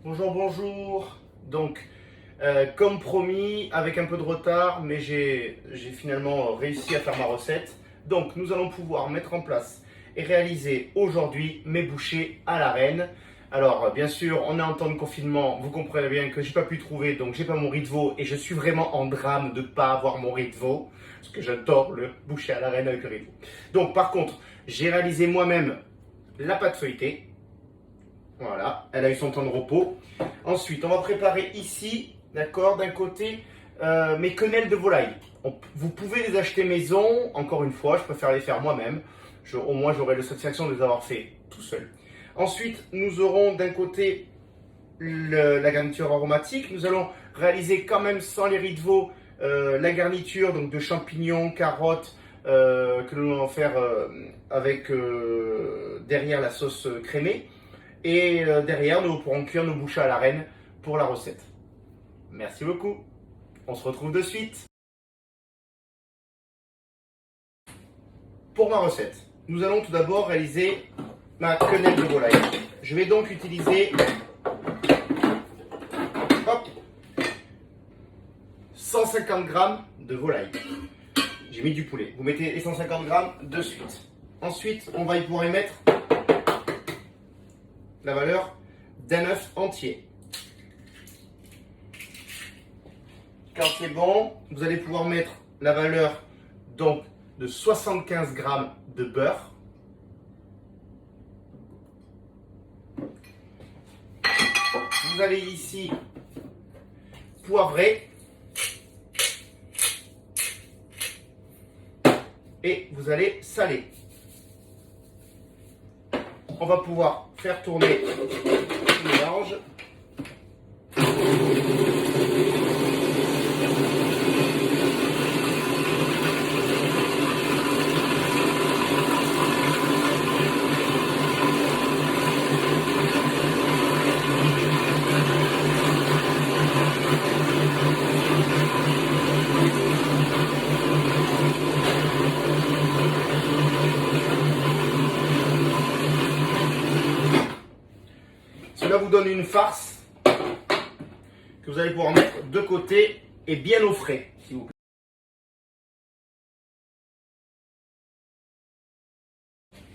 Bonjour, bonjour. Donc, comme promis, avec un peu de retard, mais j'ai finalement réussi à faire ma recette. Donc, nous allons pouvoir mettre en place et réaliser aujourd'hui mes bouchées à l'arène. Alors, bien sûr, on est en temps de confinement. Vous comprenez bien que j'ai pas pu trouver, donc j'ai pas mon riz de veau et je suis vraiment en drame de pas avoir mon riz de veau parce que j'adore le boucher à l'arène avec le riz de veau. Donc, par contre, j'ai réalisé moi-même la pâte feuilletée. Voilà, elle a eu son temps de repos. Ensuite, on va préparer ici, d'accord, d'un côté, mes quenelles de volaille. Vous pouvez les acheter maison, encore une fois, je préfère les faire moi-même. Au moins, j'aurai la satisfaction de les avoir fait tout seul. Ensuite, nous aurons d'un côté la garniture aromatique. Nous allons réaliser quand même sans les riz de veau la garniture donc de champignons, carottes, que nous allons faire avec derrière la sauce crémée. Et derrière, nous pourrons cuire nos bouchées à l'arène pour la recette. Merci beaucoup. On se retrouve de suite. Pour ma recette, nous allons tout d'abord réaliser ma quenelle de volaille. Je vais donc utiliser 150 g de volaille. J'ai mis du poulet. Vous mettez les 150 g de suite. Ensuite, on va y pouvoir y mettre la valeur d'un œuf entier. Quand c'est bon, vous allez pouvoir mettre la valeur donc de 75 g de beurre. Vous allez ici poivrer et vous allez saler. On va pouvoir faire tourner le mélange. Cela vous donne une farce que vous allez pouvoir mettre de côté et bien au frais, s'il vous plaît.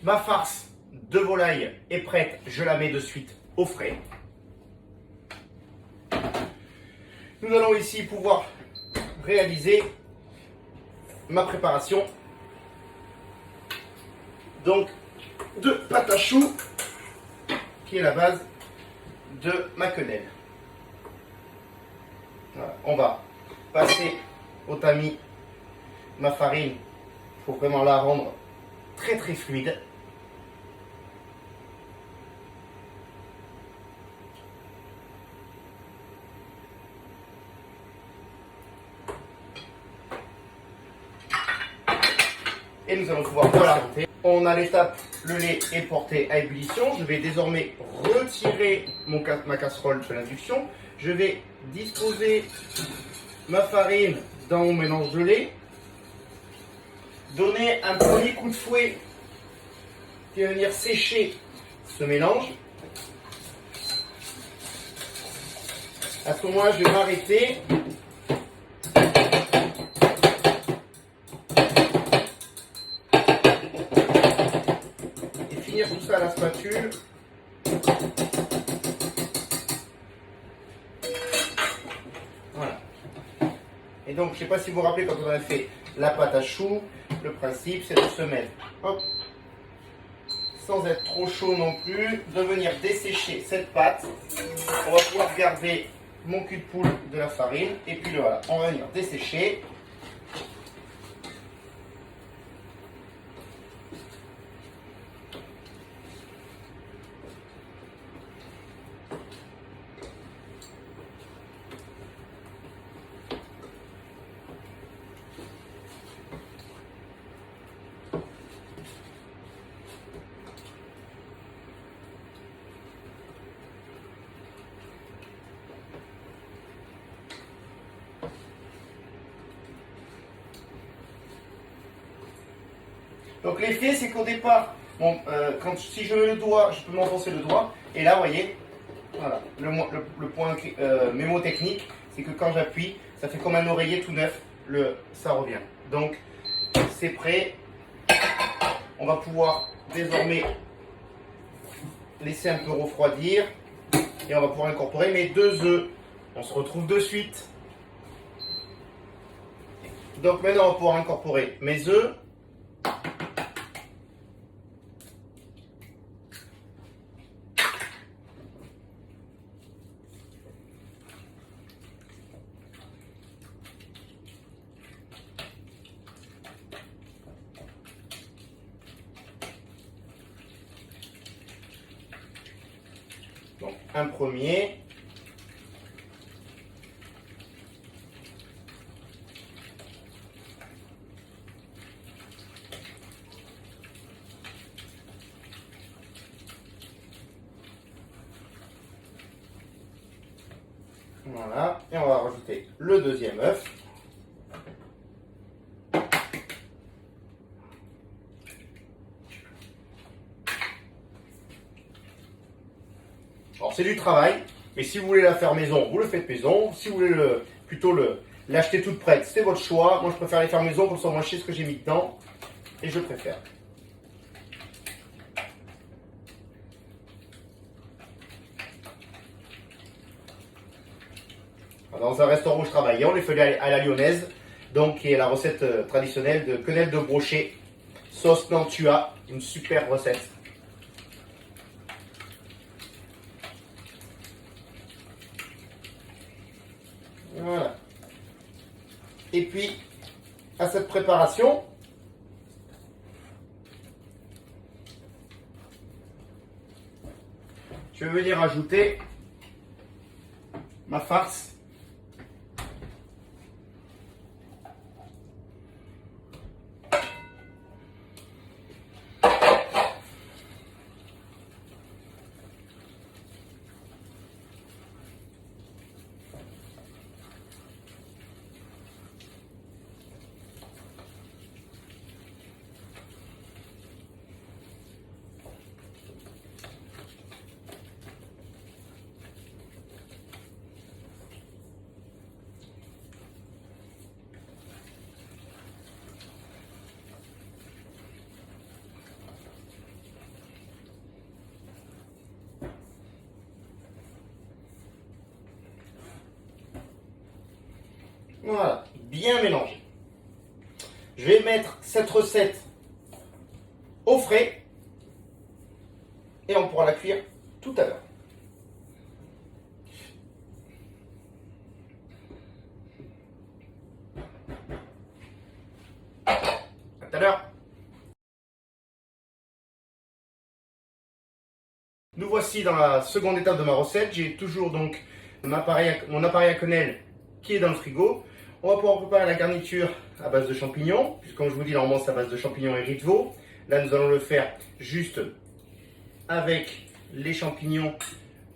Ma farce de volaille est prête, je la mets de suite au frais. Nous allons ici pouvoir réaliser ma préparation donc de pâte à choux qui est la base de ma quenelle. Voilà. On va passer au tamis ma farine. Il faut vraiment la rendre très très fluide. Et nous allons pouvoir patienter. On a l'étape, le lait est porté à ébullition. Je vais désormais retirer ma casserole de l'induction. Je vais disposer ma farine dans mon mélange de lait. Donner un premier coup de fouet qui va venir sécher ce mélange. À ce moment-là, je vais m'arrêter. Tout ça à la spatule. Voilà. Et donc, je ne sais pas si vous vous rappelez, quand on a fait la pâte à choux, le principe c'est de se mettre, hop, sans être trop chaud non plus, de venir dessécher cette pâte. On va pouvoir garder mon cul de poule de la farine. Et puis voilà, on va venir dessécher. Donc l'effet, c'est qu'au départ, bon, si je mets le doigt, je peux m'enfoncer le doigt. Et là, vous voyez, voilà. Voilà. Le point mémo technique, c'est que quand j'appuie, ça fait comme un oreiller tout neuf, ça revient. Donc, c'est prêt. On va pouvoir désormais laisser un peu refroidir et on va pouvoir incorporer mes 2 œufs. On se retrouve de suite. Donc maintenant, on va pouvoir incorporer mes œufs. Donc un premier. Voilà, et on va rajouter le deuxième œuf. Alors c'est du travail, mais si vous voulez la faire maison, vous le faites maison. Si vous voulez plutôt l'acheter toute prête, c'est votre choix. Moi je préfère les faire maison, comme ça moi je sais ce que j'ai mis dedans, et je préfère. Dans un restaurant où je travaillais, on les faisait à la lyonnaise, donc qui est la recette traditionnelle de quenelle de brochet, sauce Nantua, une super recette. Voilà. Et puis, à cette préparation, je vais venir ajouter ma farce. Voilà, bien mélangé. Je vais mettre cette recette au frais et on pourra la cuire tout à l'heure. À tout à l'heure. Nous voici dans la seconde étape de ma recette. J'ai toujours donc mon appareil à quenelle qui est dans le frigo. On va pouvoir préparer la garniture à base de champignons, puisque comme je vous dis, normalement c'est à base de champignons et riz de veau. Là, nous allons le faire juste avec les champignons.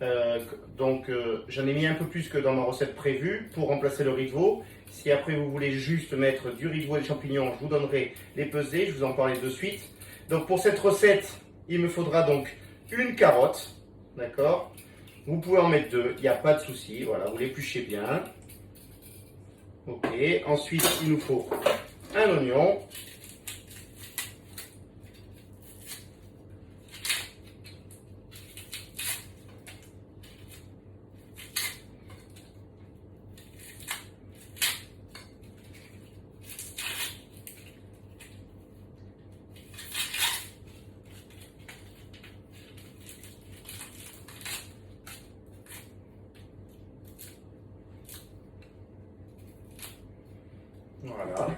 J'en ai mis un peu plus que dans ma recette prévue pour remplacer le riz de veau. Si après vous voulez juste mettre du riz de veau et des champignons, je vous donnerai les pesées, je vous en parlerai de suite. Donc pour cette recette, il me faudra donc une carotte, d'accord? Vous pouvez en mettre 2, il n'y a pas de souci, voilà, vous l'épluchez bien. Ok, ensuite il nous faut un oignon. Voilà.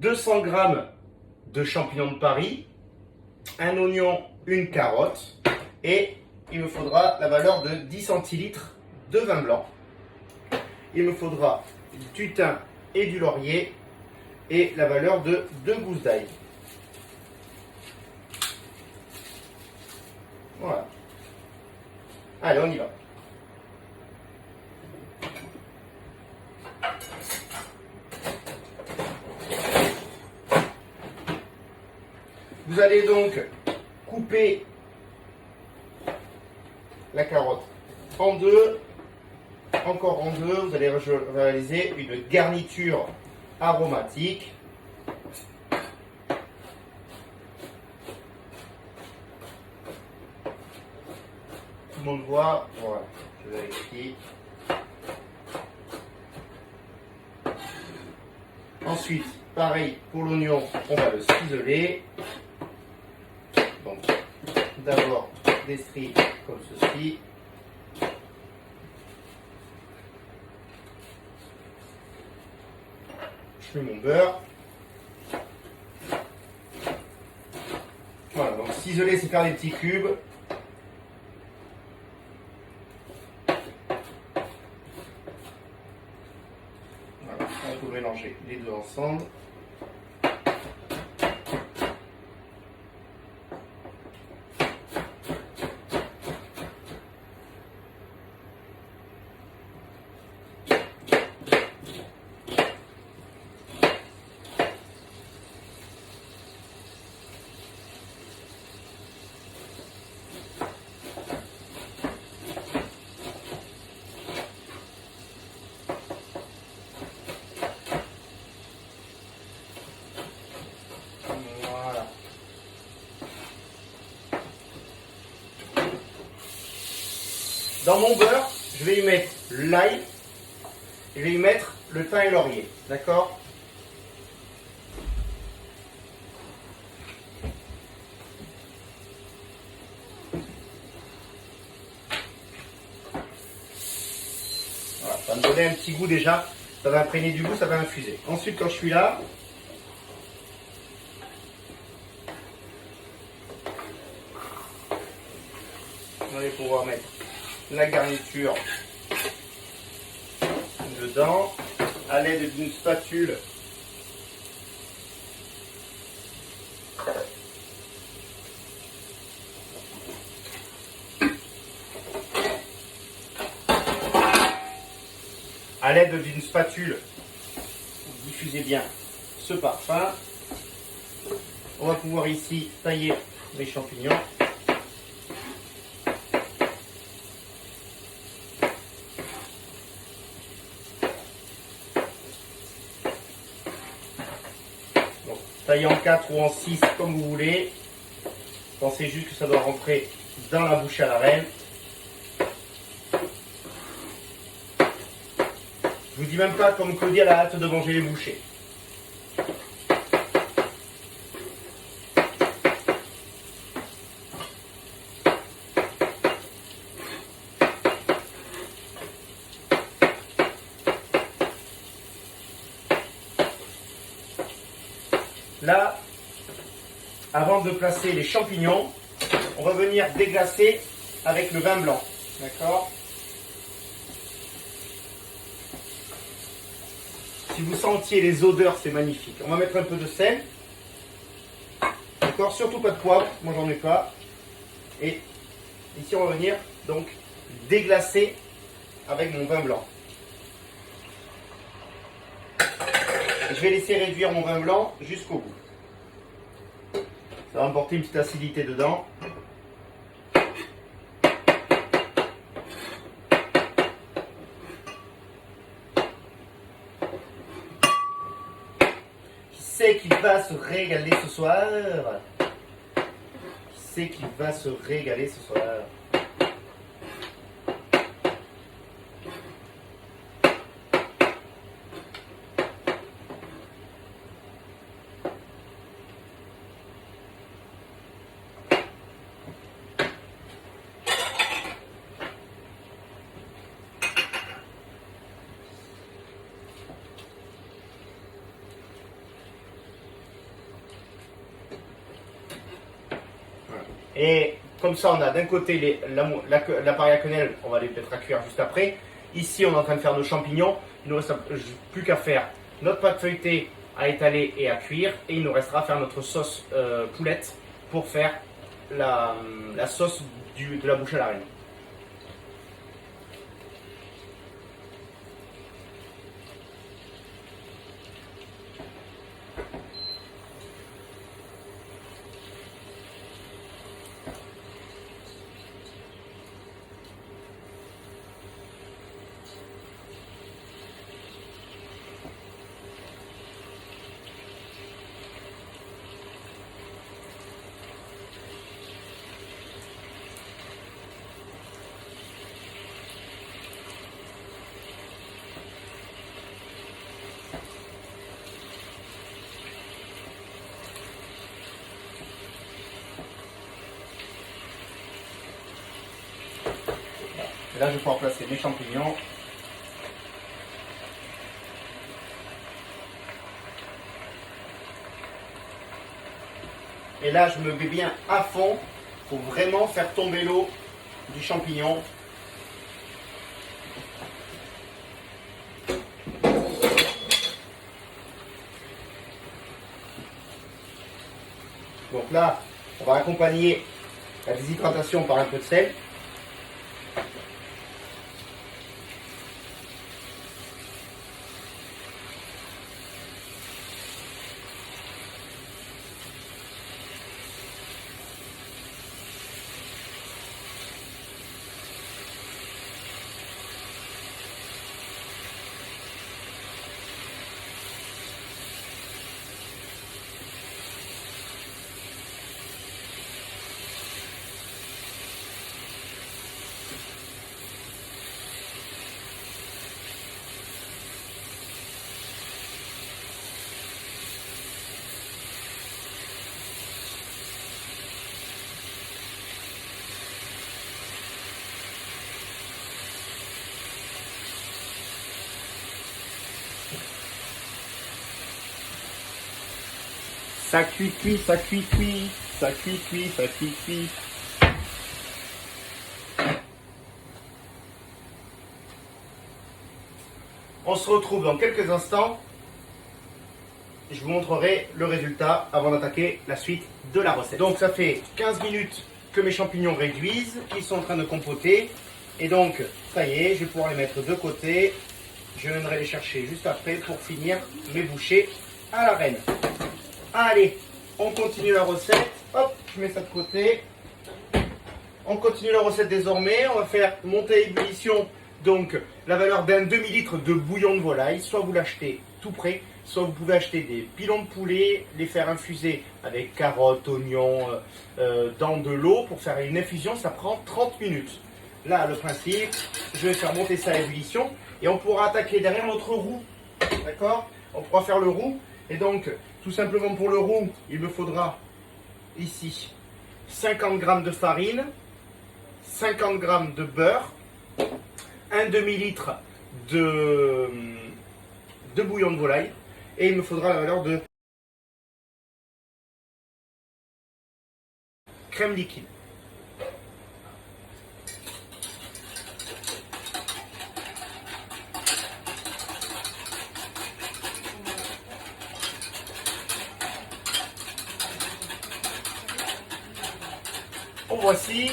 200 g de champignons de Paris, un oignon, une carotte et il me faudra la valeur de 10 centilitres de vin blanc. Il me faudra du thym et du laurier et la valeur de 2 gousses d'ail. Voilà. Allez, on y va. Vous allez donc couper la carotte en deux, encore en deux. Vous allez réaliser une garniture aromatique. Tout le monde voit, voilà, je vérifie. Ensuite, pareil pour l'oignon, on va le ciseler. Donc, d'abord des stries comme ceci. Je mets mon beurre. Voilà, donc ciseler, c'est faire des petits cubes. Voilà, on peut mélanger les deux ensemble. Voilà. Dans mon beurre, je vais y mettre l'ail et je vais y mettre le thym et laurier. D'accord? Voilà, ça va me donner un petit goût déjà. Ça va imprégner du goût, ça va infuser. Ensuite, quand je suis là, vous allez pouvoir mettre la garniture dedans à l'aide d'une spatule. À l'aide d'une spatule, vous diffusez bien ce parfum. On va pouvoir ici tailler les champignons. Donc, tailler en 4 ou en 6 comme vous voulez. Pensez juste que ça doit rentrer dans la bouche à la reine. Je vous dis même pas comme Claudie elle a hâte de manger les bouchées. Là, avant de placer les champignons, on va venir déglacer avec le vin blanc. D'accord? Si vous sentiez les odeurs, c'est magnifique. On va mettre un peu de sel. D'accord? Surtout pas de poivre, moi j'en ai pas. Et ici on va venir donc déglacer avec mon vin blanc. Et je vais laisser réduire mon vin blanc jusqu'au bout. Ça va apporter une petite acidité dedans. Qui c'est qui va se régaler ce soir? Qui c'est qui va se régaler ce soir? Et comme ça, on a d'un côté l'appareil à quenelle, on va les mettre à cuire juste après. Ici, on est en train de faire nos champignons. Il ne nous reste plus qu'à faire notre pâte feuilletée à étaler et à cuire. Et il nous restera à faire notre sauce poulette pour faire la sauce de la bouche à la reine. Et là, je vais pouvoir placer mes champignons. Et là, je me mets bien à fond pour vraiment faire tomber l'eau du champignon. Donc là, on va accompagner la déshydratation par un peu de sel. Ça cuit, ça cuit, ça cuit, ça cuit. On se retrouve dans quelques instants. Je vous montrerai le résultat avant d'attaquer la suite de la recette. Donc ça fait 15 minutes que mes champignons réduisent, qu'ils sont en train de compoter. Et donc, ça y est, je vais pouvoir les mettre de côté. Je viendrai les chercher juste après pour finir mes bouchées à la reine. Allez, on continue la recette. Hop, je mets ça de côté. On continue la recette désormais. On va faire monter à ébullition donc la valeur d'un demi-litre de bouillon de volaille. Soit vous l'achetez tout prêt, soit vous pouvez acheter des pilons de poulet, les faire infuser avec carottes, oignons, dans de l'eau pour faire une infusion. Ça prend 30 minutes. Là, le principe, je vais faire monter ça à ébullition et on pourra attaquer derrière notre roux. D'accord? On pourra faire le roux. Et donc, tout simplement pour le roux, il me faudra ici 50 g de farine, 50 g de beurre, un demi-litre de bouillon de volaille et il me faudra la valeur de crème liquide. Voici,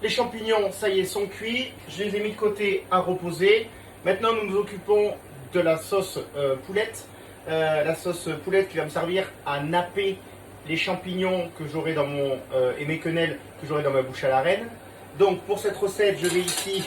les champignons, ça y est, sont cuits. Je les ai mis de côté à reposer. Maintenant, nous nous occupons de la sauce poulette. La sauce poulette qui va me servir à napper les champignons que j'aurai dans mon et mes quenelles que j'aurai dans ma bouche à la reine. Donc, pour cette recette, je vais ici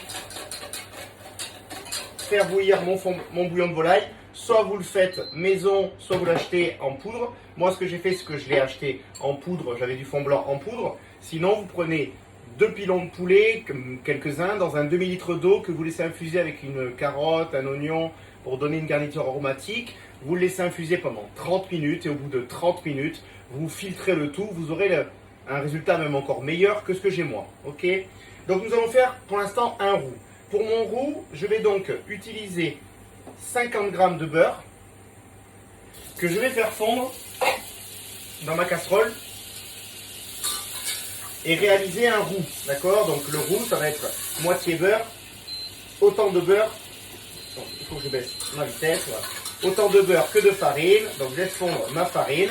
faire bouillir mon bouillon de volaille. Soit vous le faites maison, soit vous l'achetez en poudre. Moi, ce que j'ai fait, c'est que je l'ai acheté en poudre. J'avais du fond blanc en poudre. Sinon, vous prenez 2 pilons de poulet, quelques-uns, dans un demi-litre d'eau que vous laissez infuser avec une carotte, un oignon pour donner une garniture aromatique. Vous le laissez infuser pendant 30 minutes et au bout de 30 minutes, vous filtrez le tout. Vous aurez un résultat même encore meilleur que ce que j'ai moi. Ok? Donc, nous allons faire pour l'instant un roux. Pour mon roux, je vais donc utiliser 50 g de beurre que je vais faire fondre dans ma casserole et réaliser un roux, d'accord? Donc le roux, ça va être moitié beurre, autant de beurre, donc, il faut que je baisse ma vitesse, voilà. Autant de beurre que de farine, donc je laisse fondre ma farine.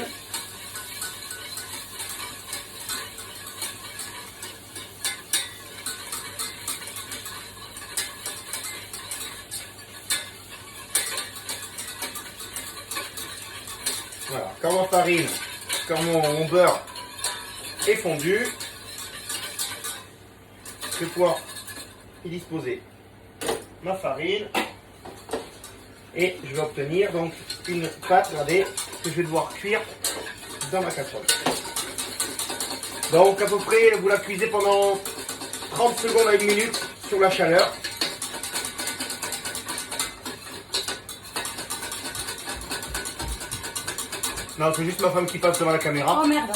Voilà, quand mon beurre est fondu, je vais pouvoir y disposer ma farine et je vais obtenir donc une pâte, regardez, que je vais devoir cuire dans ma casserole. Donc à peu près, vous la cuisez pendant 30 secondes à 1 minute sur la chaleur. Non, c'est juste ma femme qui passe devant la caméra. Oh merde.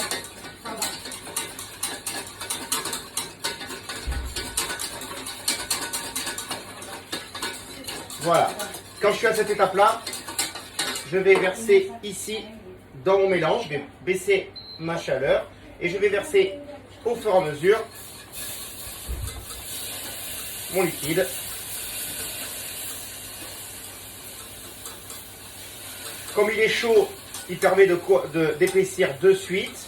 Voilà. Quand je suis à cette étape-là, je vais verser ici dans mon mélange. Je vais baisser ma chaleur et je vais verser au fur et à mesure mon liquide. Comme il est chaud, il permet d'épaissir de suite.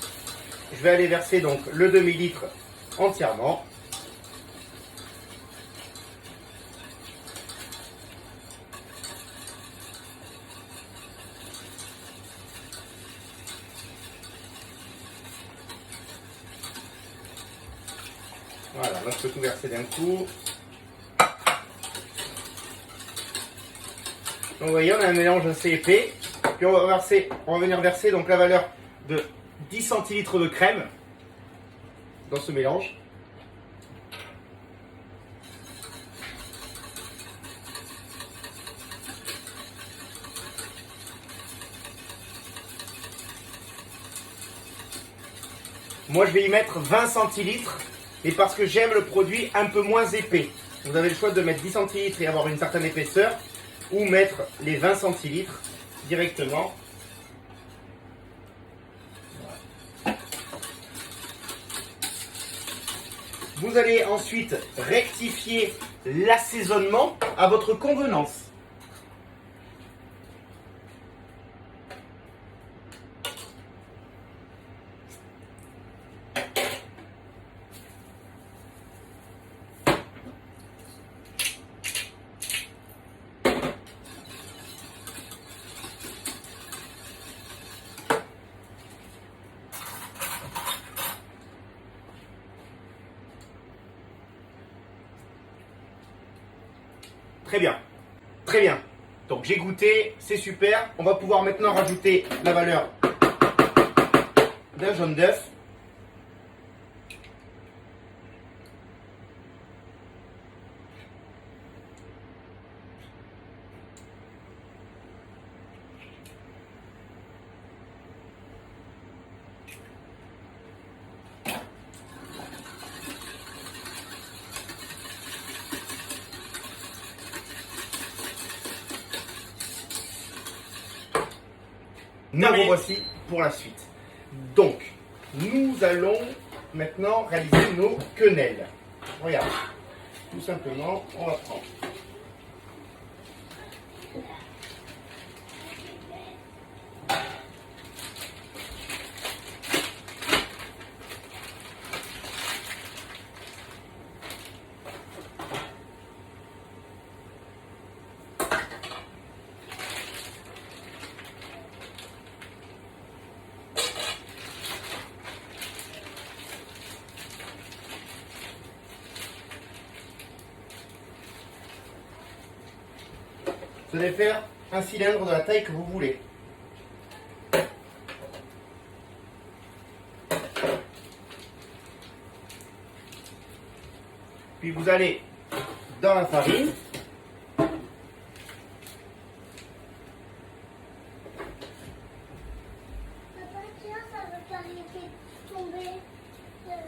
Je vais aller verser donc le demi-litre entièrement. Voilà, là je peux tout verser d'un coup. Donc vous voyez, on a un mélange assez épais. Puis on va venir verser donc la valeur de 10 centilitres de crème dans ce mélange. Moi je vais y mettre 20 centilitres, et parce que j'aime le produit un peu moins épais. Vous avez le choix de mettre 10 centilitres et avoir une certaine épaisseur, ou mettre les 20 centilitres directement. Vous allez ensuite rectifier l'assaisonnement à votre convenance. Très bien, très bien. Donc j'ai goûté, c'est super. On va pouvoir maintenant rajouter la valeur d'un jaune d'œuf. Nous revoici pour la suite. Donc, nous allons maintenant réaliser nos quenelles. Regarde, tout simplement, on va prendre vous allez faire un cylindre de la taille que vous voulez. Puis vous allez dans la farine.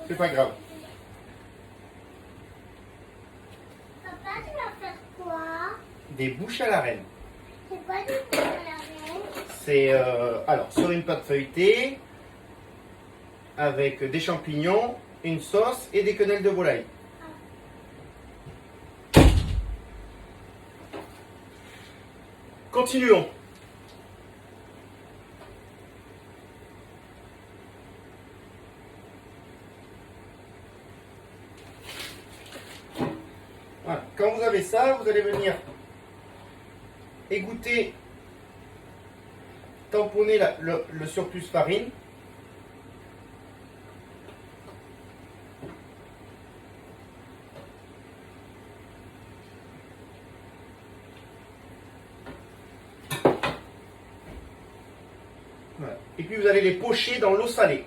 C'est pas grave. Papa, tu vas faire quoi? Des bouches à la reine. C'est quoi des bouches à la reine? C'est alors sur une pâte feuilletée avec des champignons, une sauce et des quenelles de volaille. Continuons. Voilà. Quand vous avez ça, vous allez venir égoutter, tamponner le surplus farine. Voilà. Et puis vous allez les pocher dans l'eau salée.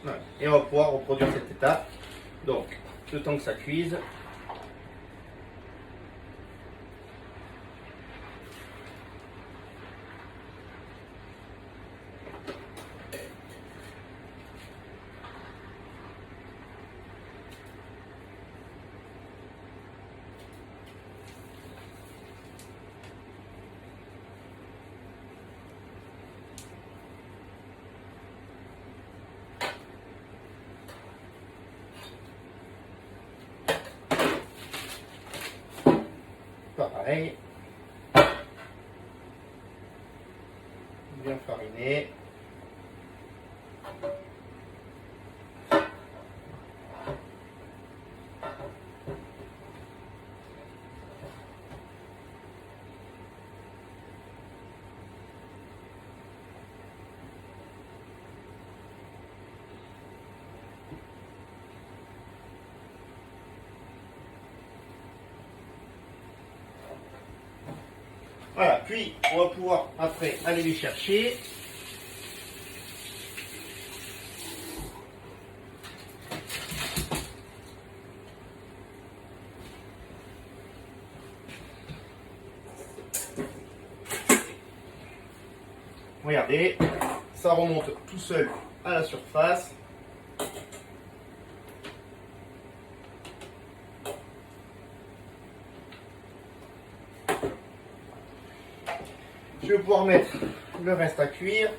Voilà. Et on va pouvoir reproduire cette étape. Donc, le temps que ça cuise. pareil. Bien fariné. Voilà, puis on va pouvoir après aller les chercher. Regardez, ça remonte tout seul à la surface. Je vais pouvoir mettre le reste à cuire.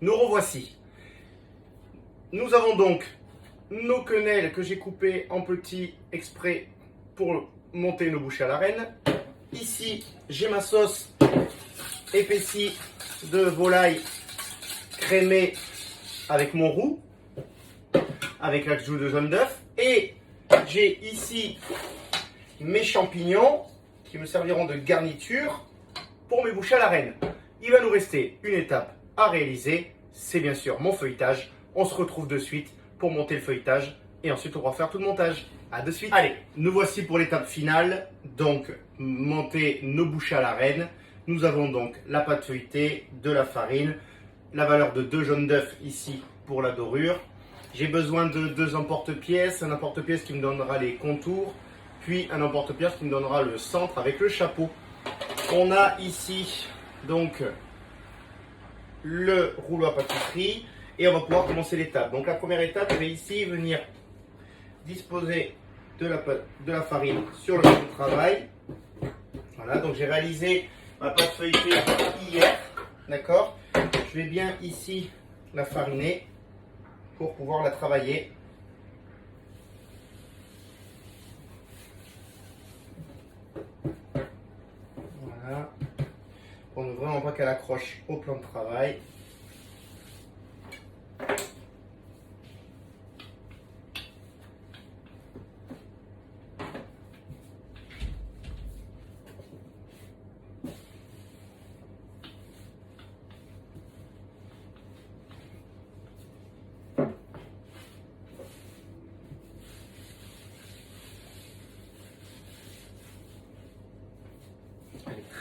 Nous revoici. Nous avons donc nos quenelles que j'ai coupées en petits exprès pour monter nos bouchées à la reine. Ici, j'ai ma sauce épaissie de volaille crémée avec mon roux, avec la joue de jaune d'œuf. Et j'ai ici mes champignons qui me serviront de garniture pour mes bouchées à la reine. Il va nous rester une étape à réaliser, c'est bien sûr mon feuilletage. On se retrouve de suite pour monter le feuilletage et ensuite on va faire tout le montage. A de suite. Allez, nous voici pour l'étape finale. Donc, monter nos bouchées à la reine. Nous avons donc la pâte feuilletée, de la farine, la valeur de 2 jaunes d'œufs ici pour la dorure. J'ai besoin de 2 emporte-pièces, un emporte-pièce qui me donnera les contours, puis un emporte-pièce qui me donnera le centre avec le chapeau. On a ici donc le rouleau à pâtisserie et on va pouvoir commencer l'étape. Donc la première étape, je vais ici venir disposer de la farine sur le plan de travail. Voilà, donc j'ai réalisé ma pâte feuilletée hier, d'accord. Je vais bien ici la fariner pour pouvoir la travailler. Voilà, pour ne vraiment pas qu'elle accroche au plan de travail.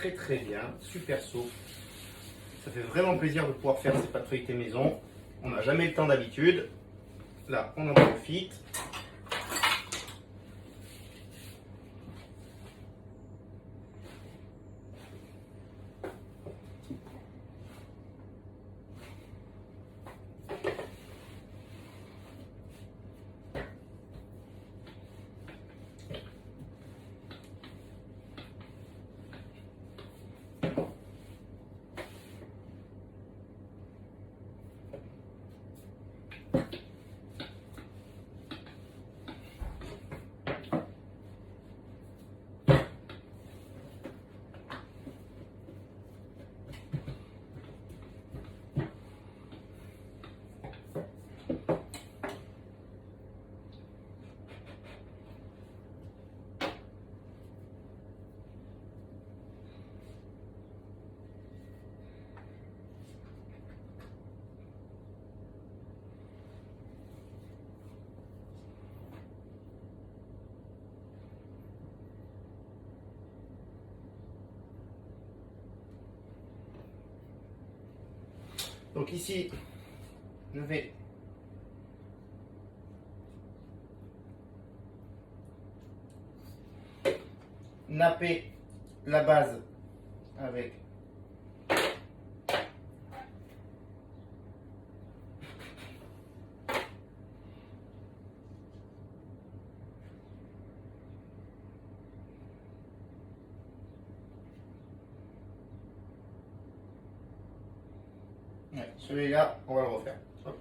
Elle est très bien, super souple. Ça fait vraiment plaisir de pouvoir faire ces pâtes feuilletées maison. On n'a jamais le temps d'habitude. Là, on en profite. Donc ici, je vais napper la base avec celui-là, on va le refaire. Hop.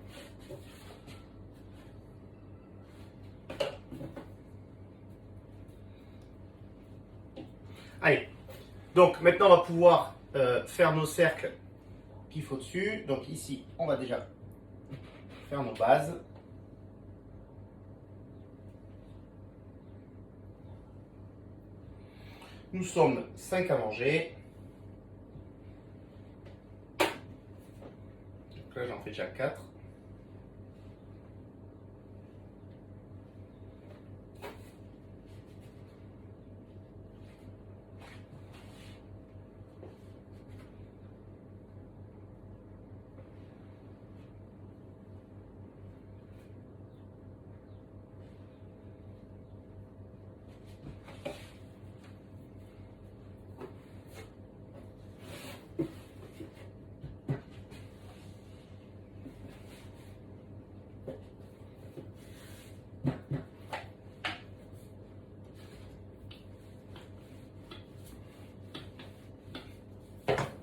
Allez, donc maintenant on va pouvoir faire nos cercles qu'il faut dessus. Donc ici, on va déjà faire nos bases. Nous sommes 5 à manger. Donc là, j'en fais déjà 4.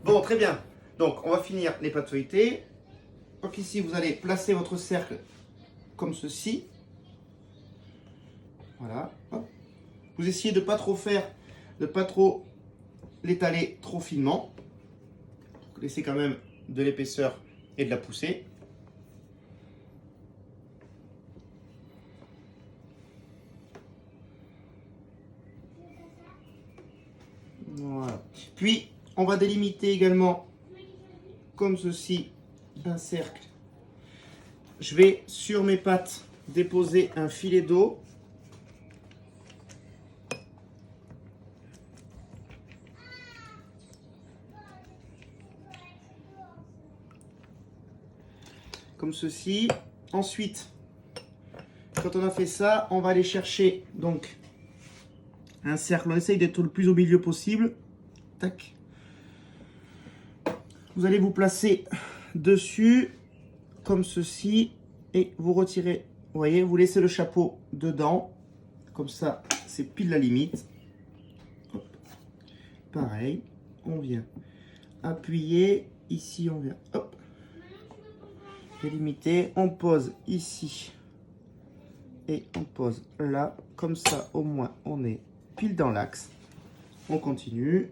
Bon, très bien. Donc, on va finir les pâtes feuilletées. Donc ici, vous allez placer votre cercle comme ceci. Voilà. Hop. Vous essayez de ne pas trop l'étaler trop finement. Laissez quand même de l'épaisseur et de la poussée. Puis, on va délimiter également, comme ceci, un cercle. Je vais, sur mes pattes, déposer un filet d'eau. Comme ceci. Ensuite, quand on a fait ça, on va aller chercher donc un cercle. On essaye d'être le plus au milieu possible. Tac. Vous allez vous placer dessus, comme ceci, et vous retirez. Vous voyez, vous laissez le chapeau dedans. Comme ça, c'est pile la limite. Hop. Pareil, on vient appuyer. Ici, on vient, hop, délimiter. On pose ici. Et on pose là. Comme ça, au moins, on est pile dans l'axe. On continue.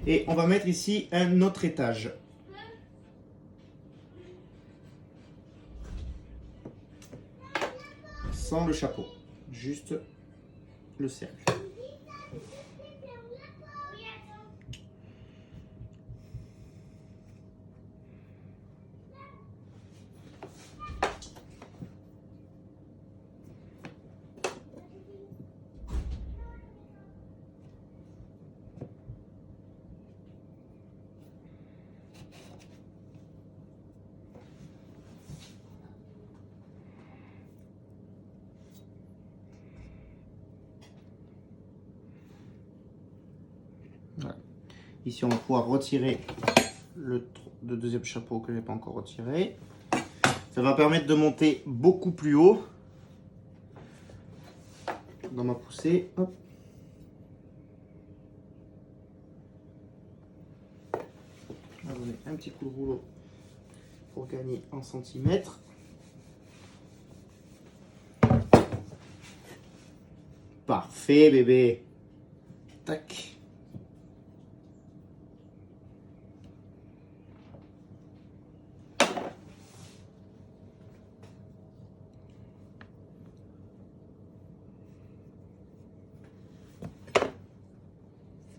Et on va mettre ici un autre étage. Sans le chapeau. Juste le cercle. Voilà. Ici, on va pouvoir retirer le deuxième chapeau que je n'ai pas encore retiré. Ça va permettre de monter beaucoup plus haut dans ma poussée. Hop. On va donner un petit coup de rouleau pour gagner en centimètres. Parfait, bébé. Tac.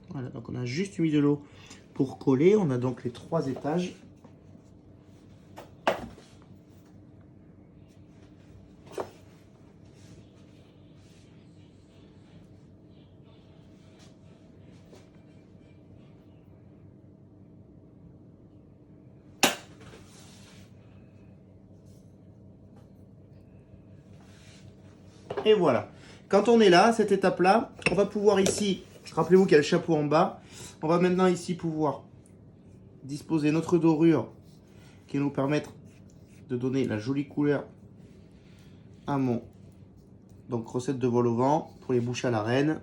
Voilà, donc on a juste mis de l'eau pour coller. On a donc les 3 étages. Et voilà. Quand on est là, à cette étape-là, on va pouvoir ici, rappelez-vous qu'il y a le chapeau en bas, on va maintenant ici pouvoir disposer notre dorure qui va nous permettre de donner la jolie couleur à mon donc recette de vol au vent pour les bouches à la reine.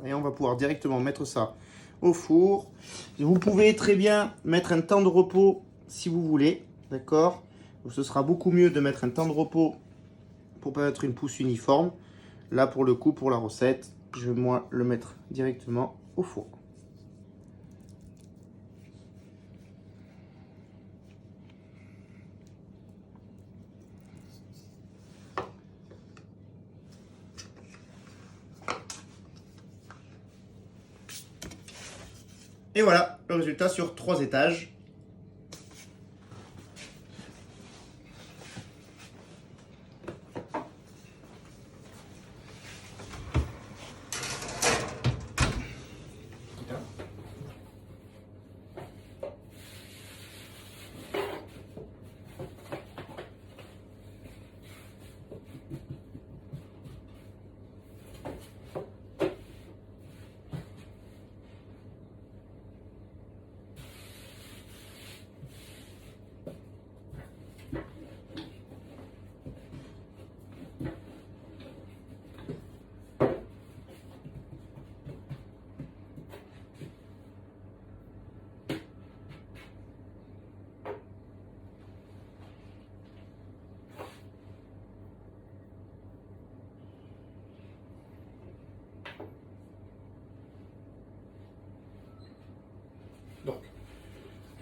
Et on va pouvoir directement mettre ça au four. Vous pouvez très bien mettre un temps de repos si vous voulez, d'accord? Ce sera beaucoup mieux de mettre un temps de repos pour permettre une pousse uniforme. Là, pour le coup, pour la recette, je vais moi le mettre directement au four. Et voilà le résultat sur 3 étages.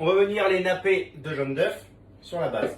On va venir les napper de jaune d'œuf sur la base.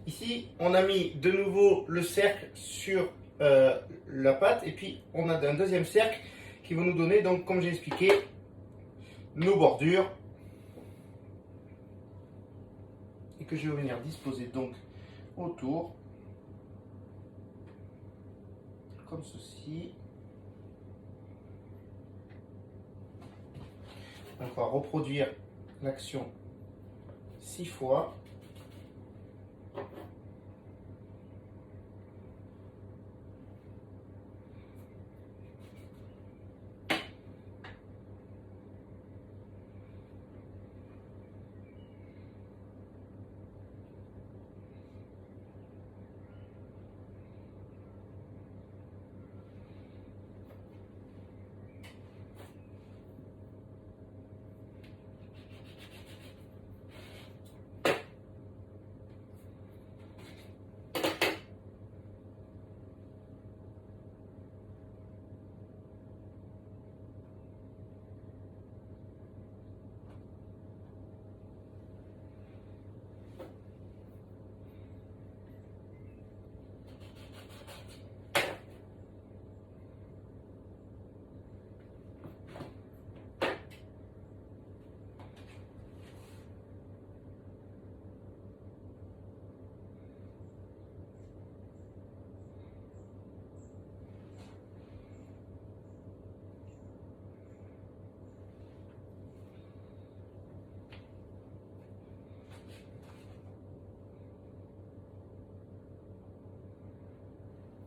Ici, on a mis de nouveau le cercle sur la pâte et puis on a un deuxième cercle qui va nous donner, donc comme j'ai expliqué, nos bordures et que je vais venir disposer donc autour comme ceci. Donc on va reproduire l'action 6 fois.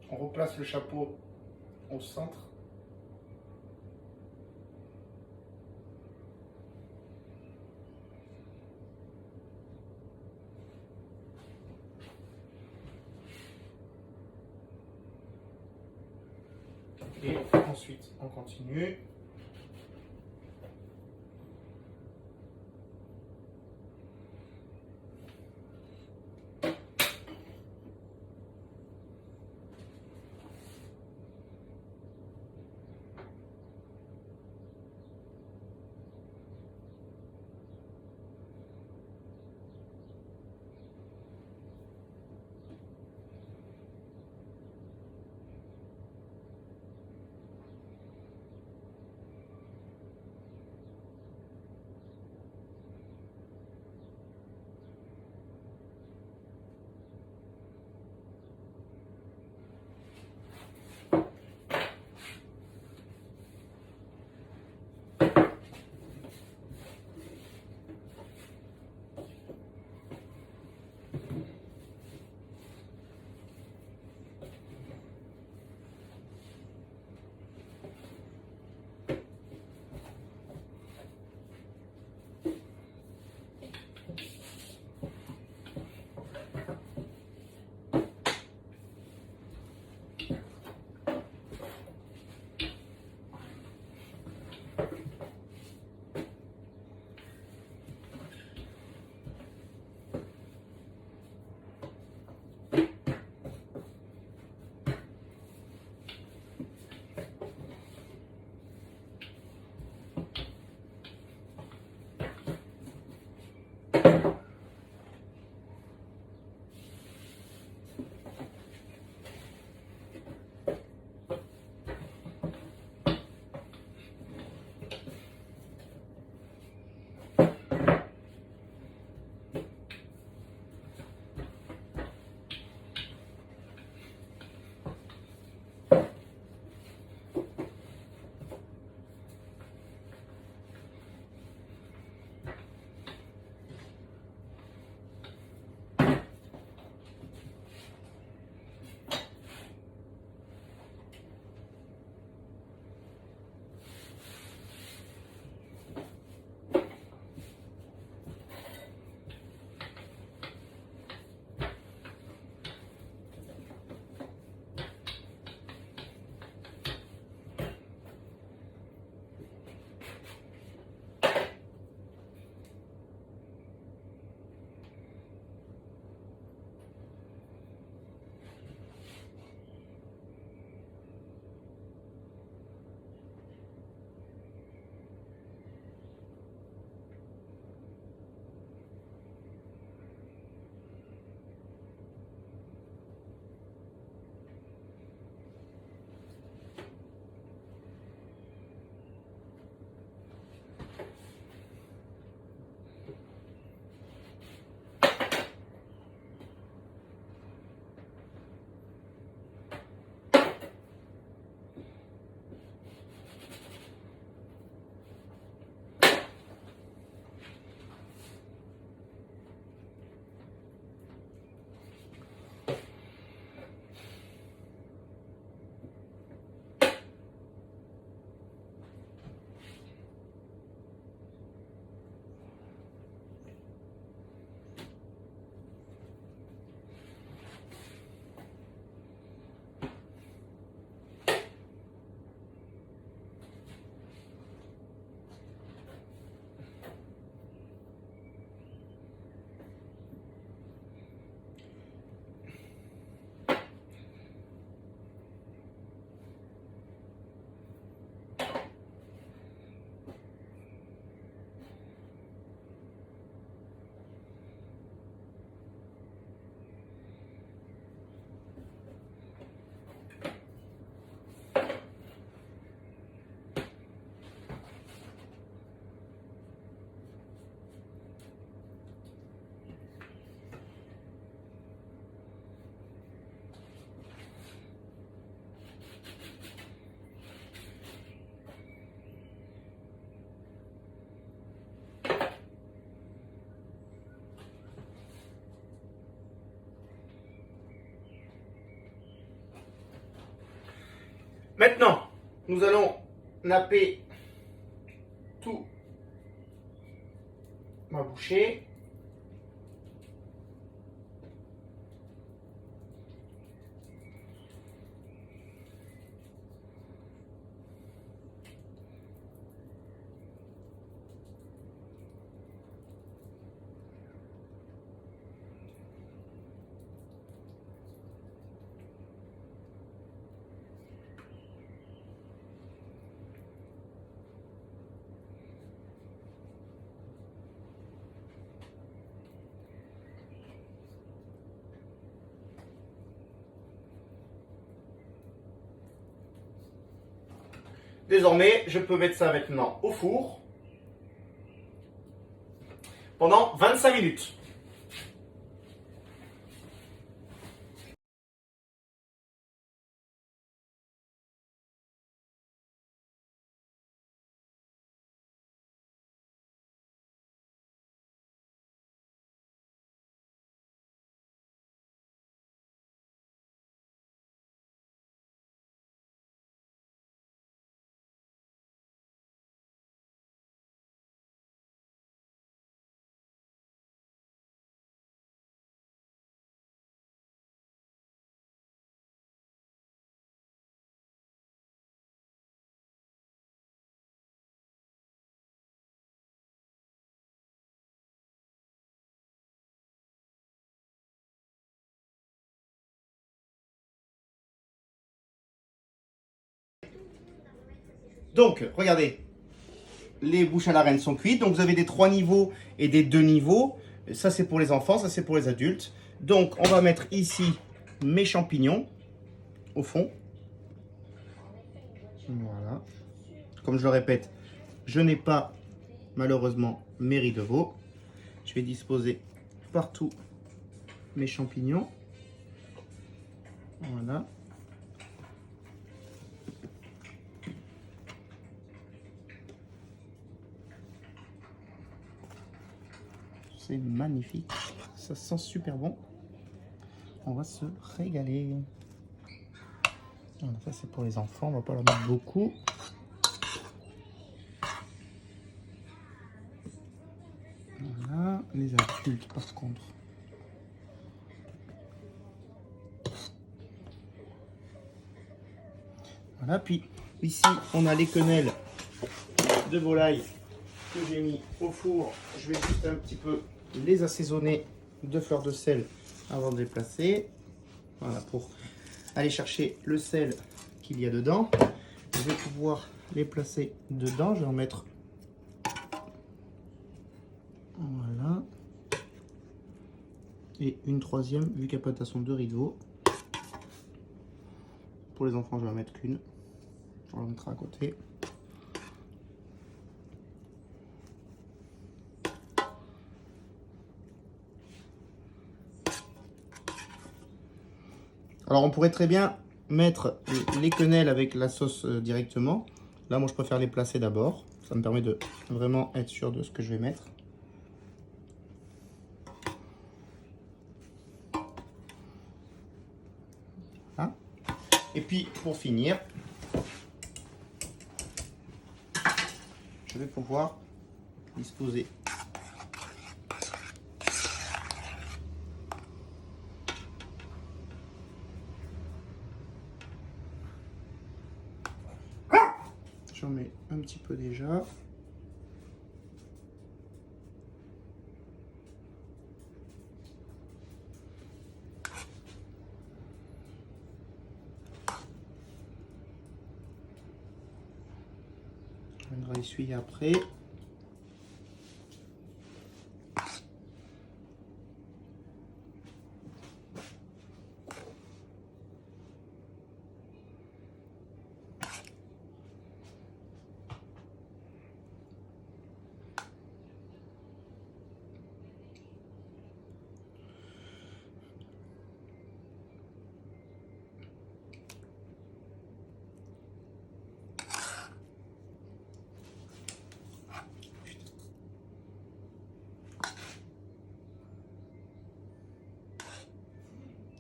On replace le chapeau au centre. Et ensuite, on continue. Maintenant, nous allons napper tout ma bouchée. Désormais, je peux mettre ça maintenant au four pendant 25 minutes. Donc, regardez, les bouches à la reine sont cuites. Donc, vous avez des 3 niveaux et des 2 niveaux. Ça, c'est pour les enfants, ça, c'est pour les adultes. Donc, on va mettre ici mes champignons au fond. Voilà. Comme je le répète, je n'ai pas malheureusement mes riz de veau. Je vais disposer partout mes champignons. Voilà. C'est magnifique. Ça sent super bon. On va se régaler. Voilà, ça c'est pour les enfants. On va pas leur mettre beaucoup. Voilà. Les adultes par contre. Voilà. Puis ici on a les quenelles de volaille que j'ai mis au four. Je vais juste un petit peu les assaisonner de fleurs de sel avant de les placer. Voilà, pour aller chercher le sel qu'il y a dedans. Je vais pouvoir les placer dedans. Je vais en mettre. Voilà. Et une troisième, vu qu'il n'y a pas de façon de riz de veau. Pour les enfants, je vais en mettre qu'une. On la mettra à côté. Alors on pourrait très bien mettre les quenelles avec la sauce directement. Là moi je préfère les placer d'abord. Ça me permet de vraiment être sûr de ce que je vais mettre. Voilà. Et puis pour finir, je vais pouvoir disposer j'en mets un petit peu déjà. On viendra essuyer après.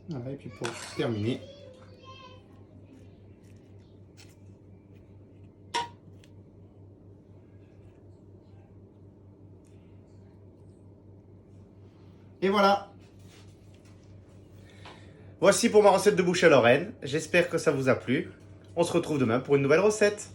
Voilà, et puis pour terminer, Et voilà. Voici pour ma recette de bouche à Lorraine. J'espère que ça vous a plu. On se retrouve demain pour une nouvelle recette.